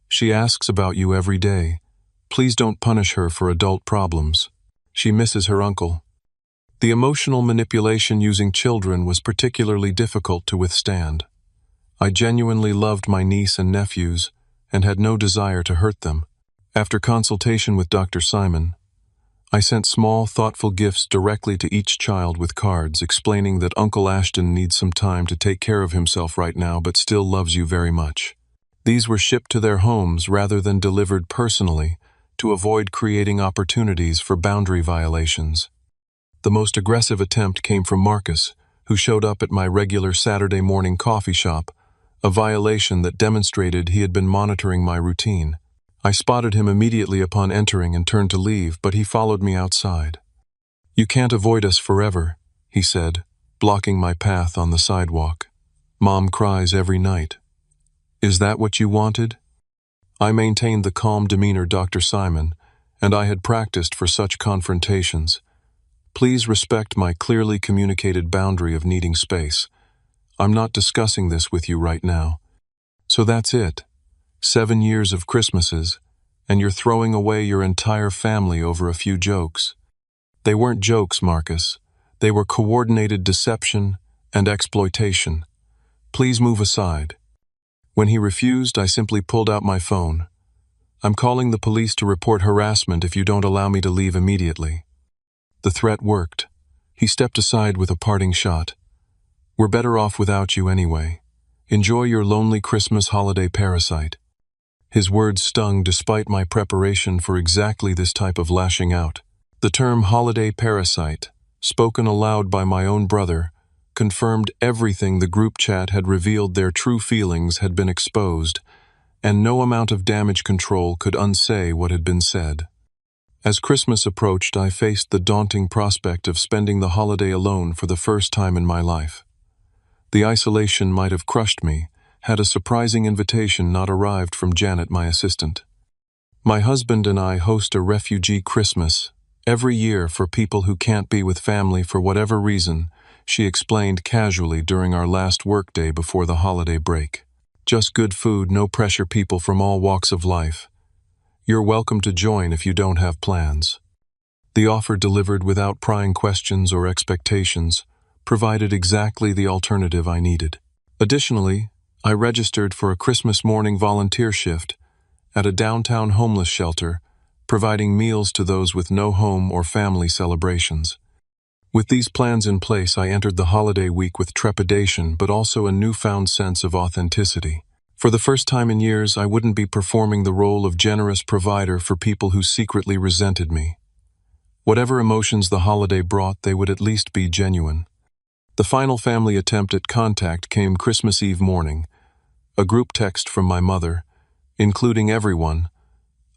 She asks about you every day. Please don't punish her for adult problems. She misses her uncle." The emotional manipulation using children was particularly difficult to withstand. I genuinely loved my niece and nephews and had no desire to hurt them. After consultation with Dr. Simon, I sent small, thoughtful gifts directly to each child with cards explaining that Uncle Ashton needs some time to take care of himself right now but still loves you very much. These were shipped to their homes rather than delivered personally to avoid creating opportunities for boundary violations. The most aggressive attempt came from Marcus, who showed up at my regular Saturday morning coffee shop, a violation that demonstrated he had been monitoring my routine. I spotted him immediately upon entering and turned to leave, but he followed me outside. "You can't avoid us forever," he said, blocking my path on the sidewalk. "Mom cries every night." "Is that what you wanted?" I maintained the calm demeanor Dr. Simon, and I had practiced for such confrontations. "Please respect my clearly communicated boundary of needing space. I'm not discussing this with you right now." "So that's it. 7 years of Christmases, and you're throwing away your entire family over a few jokes." "They weren't jokes, Marcus. They were coordinated deception and exploitation. Please move aside." When he refused, I simply pulled out my phone. "I'm calling the police to report harassment if you don't allow me to leave immediately." The threat worked. He stepped aside with a parting shot. "We're better off without you anyway. Enjoy your lonely Christmas holiday, Parasite." His words stung despite my preparation for exactly this type of lashing out. The term holiday parasite, spoken aloud by my own brother, confirmed everything the group chat had revealed. Their true feelings had been exposed, and no amount of damage control could unsay what had been said. As Christmas approached, I faced the daunting prospect of spending the holiday alone for the first time in my life. The isolation might have crushed me, had a surprising invitation not arrived from Janet, my assistant. "My husband and I host a refugee Christmas every year for people who can't be with family for whatever reason," she explained casually during our last workday before the holiday break. "Just good food, no pressure, people from all walks of life. You're welcome to join if you don't have plans." The offer, delivered without prying questions or expectations, provided exactly the alternative I needed. Additionally, I registered for a Christmas morning volunteer shift at a downtown homeless shelter, providing meals to those with no home or family celebrations. With these plans in place, I entered the holiday week with trepidation but also a newfound sense of authenticity. For the first time in years, I wouldn't be performing the role of generous provider for people who secretly resented me. Whatever emotions the holiday brought, they would at least be genuine. The final family attempt at contact came Christmas Eve morning. A group text from my mother, including everyone: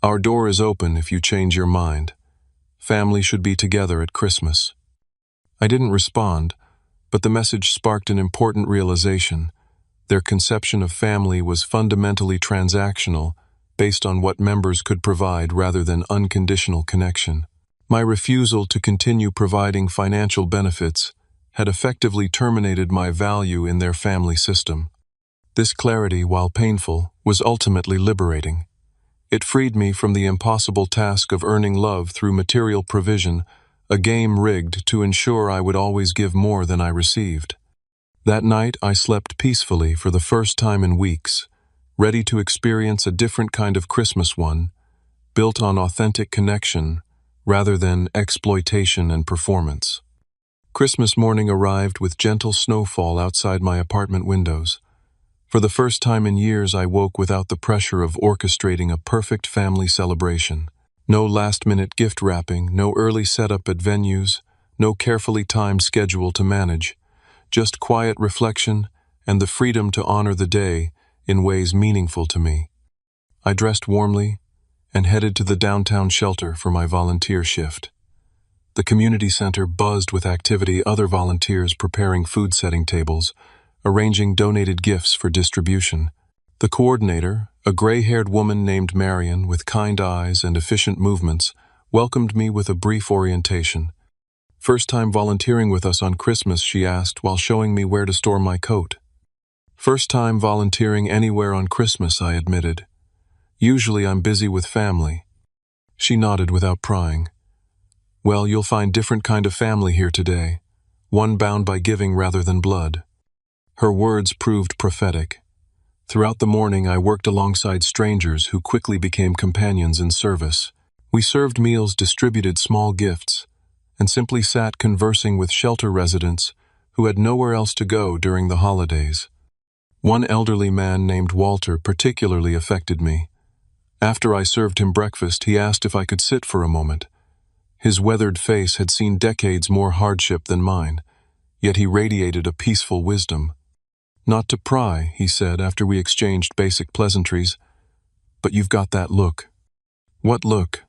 "Our door is open if you change your mind. Family should be together at Christmas." I didn't respond, but the message sparked an important realization. Their conception of family was fundamentally transactional, based on what members could provide rather than unconditional connection. My refusal to continue providing financial benefits had effectively terminated my value in their family system. This clarity, while painful, was ultimately liberating. It freed me from the impossible task of earning love through material provision, a game rigged to ensure I would always give more than I received. That night, I slept peacefully for the first time in weeks, ready to experience a different kind of Christmas, one built on authentic connection rather than exploitation and performance. Christmas morning arrived with gentle snowfall outside my apartment windows. For the first time in years, I woke without the pressure of orchestrating a perfect family celebration. No last-minute gift wrapping, no early setup at venues, no carefully timed schedule to manage, just quiet reflection and the freedom to honor the day in ways meaningful to me. I dressed warmly and headed to the downtown shelter for my volunteer shift. The community center buzzed with activity, other volunteers preparing food-setting tables, arranging donated gifts for distribution. The coordinator, a gray-haired woman named Marion with kind eyes and efficient movements, welcomed me with a brief orientation. "First time volunteering with us on Christmas?" she asked while showing me where to store my coat. "First time volunteering anywhere on Christmas," I admitted. "Usually I'm busy with family." She nodded without prying. "Well, you'll find different kind of family here today, one bound by giving rather than blood." Her words proved prophetic. Throughout the morning, I worked alongside strangers who quickly became companions in service. We served meals, distributed small gifts, and simply sat conversing with shelter residents who had nowhere else to go during the holidays. One elderly man named Walter particularly affected me. After I served him breakfast, he asked if I could sit for a moment. His weathered face had seen decades more hardship than mine, yet he radiated a peaceful wisdom. "Not to pry," he said after we exchanged basic pleasantries, "but you've got that look." "What look?"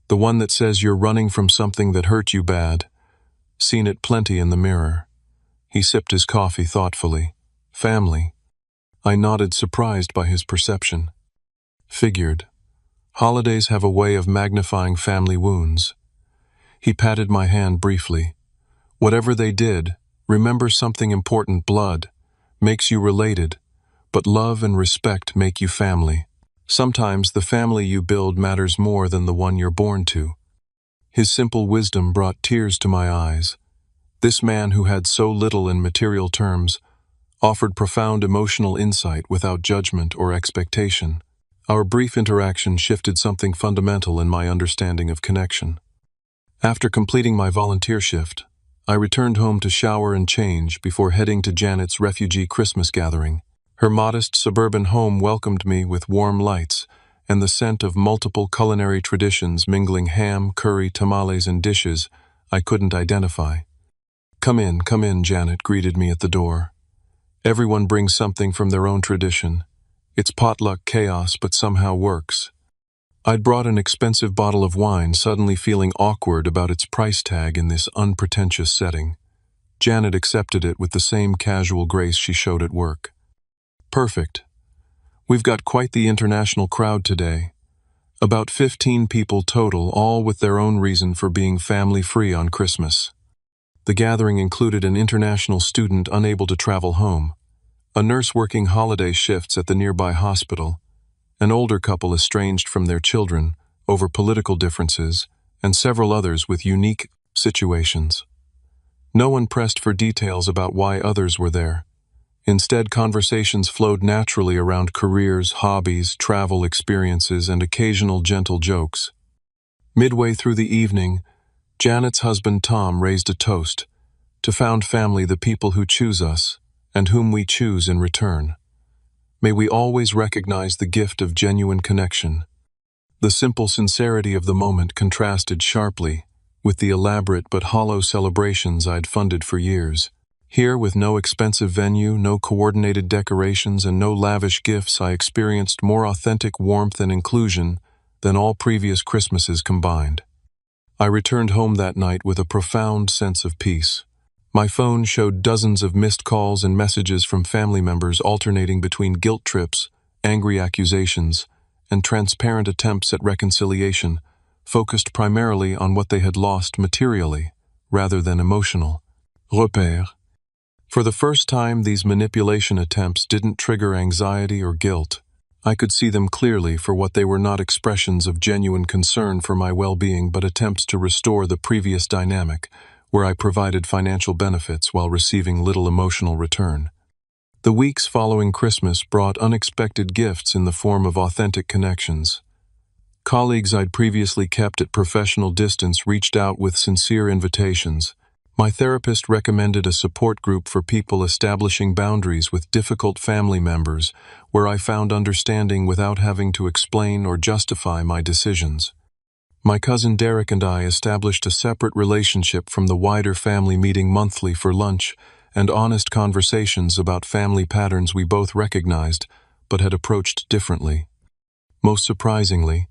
"The one that says you're running from something that hurt you bad. Seen it plenty in the mirror." He sipped his coffee thoughtfully. "Family." I nodded, surprised by his perception. "Figured. Holidays have a way of magnifying family wounds." He patted my hand briefly. "Whatever they did, remember something important: blood makes you related, but love and respect make you family. Sometimes the family you build matters more than the one you're born to." His simple wisdom brought tears to my eyes. This man, who had so little in material terms, offered profound emotional insight without judgment or expectation. Our brief interaction shifted something fundamental in my understanding of connection. After completing my volunteer shift, I returned home to shower and change before heading to Janet's refugee Christmas gathering. Her modest suburban home welcomed me with warm lights and the scent of multiple culinary traditions mingling ham, curry, tamales, and dishes I couldn't identify. Come in," Janet greeted me at the door. "Everyone brings something from their own tradition. It's potluck chaos, but somehow works." I'd brought an expensive bottle of wine, suddenly feeling awkward about its price tag in this unpretentious setting. Janet accepted it with the same casual grace she showed at work. "Perfect. We've got quite the international crowd today. About 15 people total, all with their own reason for being family-free on Christmas." The gathering included an international student unable to travel home, a nurse working holiday shifts at the nearby hospital, an older couple estranged from their children over political differences, and several others with unique situations. No one pressed for details about why others were there. Instead, conversations flowed naturally around careers, hobbies, travel experiences, and occasional gentle jokes. Midway through the evening, Janet's husband Tom raised a toast to found family, the people who choose us and whom we choose in return. May we always recognize the gift of genuine connection. The simple sincerity of the moment contrasted sharply with the elaborate but hollow celebrations I'd funded for years. Here, with no expensive venue, no coordinated decorations, and no lavish gifts, I experienced more authentic warmth and inclusion than all previous Christmases combined. I returned home that night with a profound sense of peace. My phone showed dozens of missed calls and messages from family members, alternating between guilt trips, angry accusations, and transparent attempts at reconciliation, focused primarily on what they had lost materially, rather than emotional. Repère. For the first time, these manipulation attempts didn't trigger anxiety or guilt. I could see them clearly for what they were: not expressions of genuine concern for my well-being, but attempts to restore the previous dynamic, where I provided financial benefits while receiving little emotional return. The weeks following Christmas brought unexpected gifts in the form of authentic connections. Colleagues I'd previously kept at professional distance reached out with sincere invitations. My therapist recommended a support group for people establishing boundaries with difficult family members, where I found understanding without having to explain or justify my decisions. My cousin Derek and I established a separate relationship from the wider family, meeting monthly for lunch and honest conversations about family patterns we both recognized but had approached differently. Most surprisingly,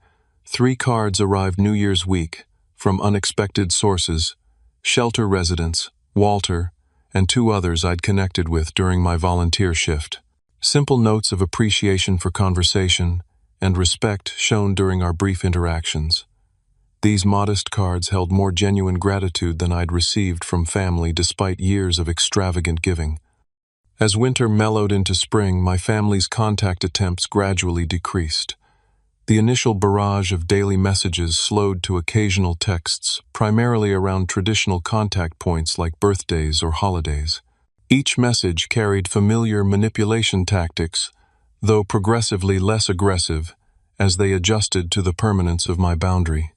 3 cards arrived New Year's week from unexpected sources: shelter residents, Walter, and 2 others I'd connected with during my volunteer shift. Simple notes of appreciation for conversation and respect shown during our brief interactions. These modest cards held more genuine gratitude than I'd received from family despite years of extravagant giving. As winter mellowed into spring, my family's contact attempts gradually decreased. The initial barrage of daily messages slowed to occasional texts, primarily around traditional contact points like birthdays or holidays. Each message carried familiar manipulation tactics, though progressively less aggressive, as they adjusted to the permanence of my boundary.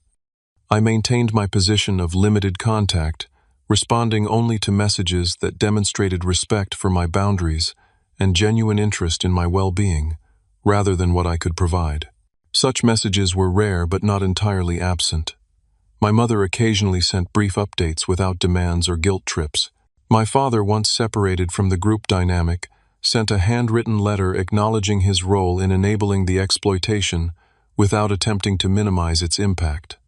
I maintained my position of limited contact, responding only to messages that demonstrated respect for my boundaries and genuine interest in my well-being, rather than what I could provide. Such messages were rare but not entirely absent. My mother occasionally sent brief updates without demands or guilt trips. My father, once separated from the group dynamic, sent a handwritten letter acknowledging his role in enabling the exploitation without attempting to minimize its impact.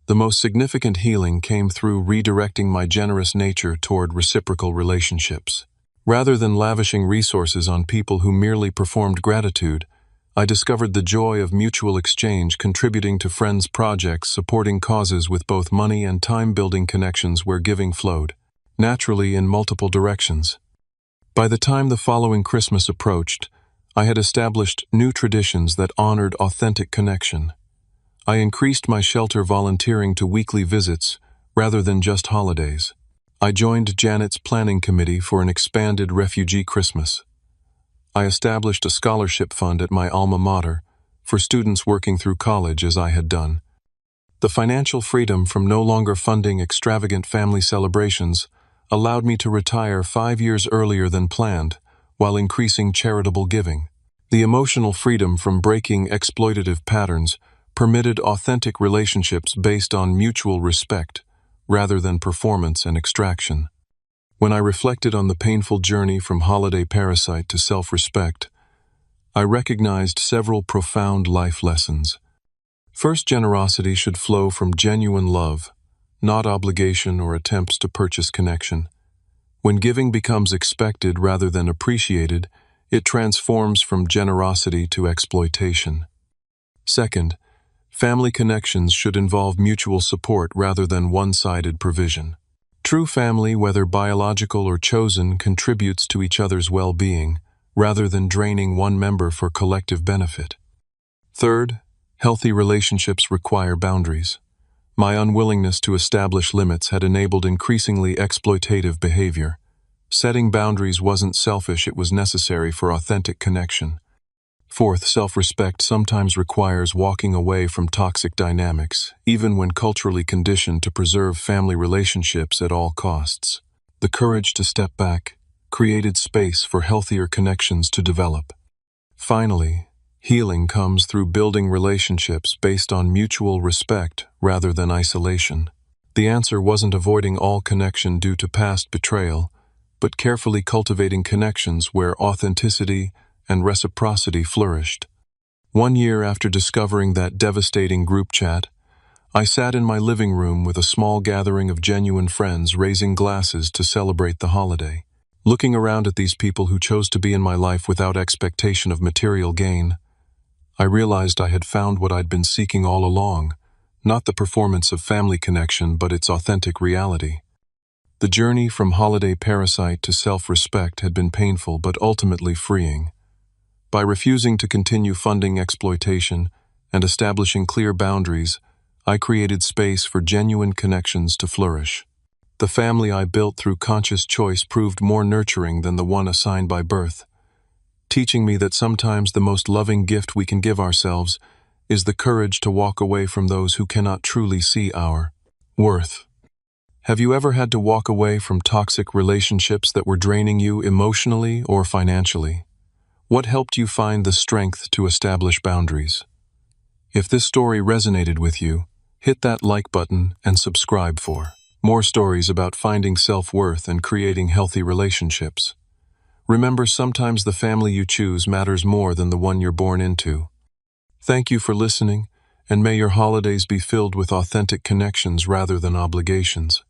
The most significant healing came through redirecting my generous nature toward reciprocal relationships. Rather than lavishing resources on people who merely performed gratitude, I discovered the joy of mutual exchange, contributing to friends' projects, supporting causes with both money and time, building connections where giving flowed naturally in multiple directions. By the time the following Christmas approached, I had established new traditions that honored authentic connection. I increased my shelter volunteering to weekly visits rather than just holidays. I joined Janet's planning committee for an expanded refugee Christmas. I established a scholarship fund at my alma mater for students working through college, as I had done. The financial freedom from no longer funding extravagant family celebrations allowed me to retire 5 years earlier than planned, while increasing charitable giving. The emotional freedom from breaking exploitative patterns permitted authentic relationships based on mutual respect rather than performance and extraction. When I reflected on the painful journey from holiday parasite to self-respect, I recognized several profound life lessons. First, generosity should flow from genuine love, not obligation or attempts to purchase connection. When giving becomes expected rather than appreciated, it transforms from generosity to exploitation. Second, family connections should involve mutual support rather than one-sided provision. True family, whether biological or chosen, contributes to each other's well-being, rather than draining one member for collective benefit. Third, healthy relationships require boundaries. My unwillingness to establish limits had enabled increasingly exploitative behavior. Setting boundaries wasn't selfish, it was necessary for authentic connection. Fourth, self-respect sometimes requires walking away from toxic dynamics, even when culturally conditioned to preserve family relationships at all costs. The courage to step back created space for healthier connections to develop. Finally, healing comes through building relationships based on mutual respect rather than isolation. The answer wasn't avoiding all connection due to past betrayal, but carefully cultivating connections where authenticity and reciprocity flourished. 1 year after discovering that devastating group chat, I sat in my living room with a small gathering of genuine friends, raising glasses to celebrate the holiday. Looking around at these people who chose to be in my life without expectation of material gain, I realized I had found what I'd been seeking all along, not the performance of family connection, but its authentic reality. The journey from holiday parasite to self-respect had been painful but ultimately freeing. By refusing to continue funding exploitation and establishing clear boundaries, I created space for genuine connections to flourish. The family I built through conscious choice proved more nurturing than the one assigned by birth, teaching me that sometimes the most loving gift we can give ourselves is the courage to walk away from those who cannot truly see our worth. Have you ever had to walk away from toxic relationships that were draining you emotionally or financially? What helped you find the strength to establish boundaries? If this story resonated with you, hit that like button and subscribe for more stories about finding self-worth and creating healthy relationships. Remember, sometimes the family you choose matters more than the one you're born into. Thank you for listening, and may your holidays be filled with authentic connections rather than obligations.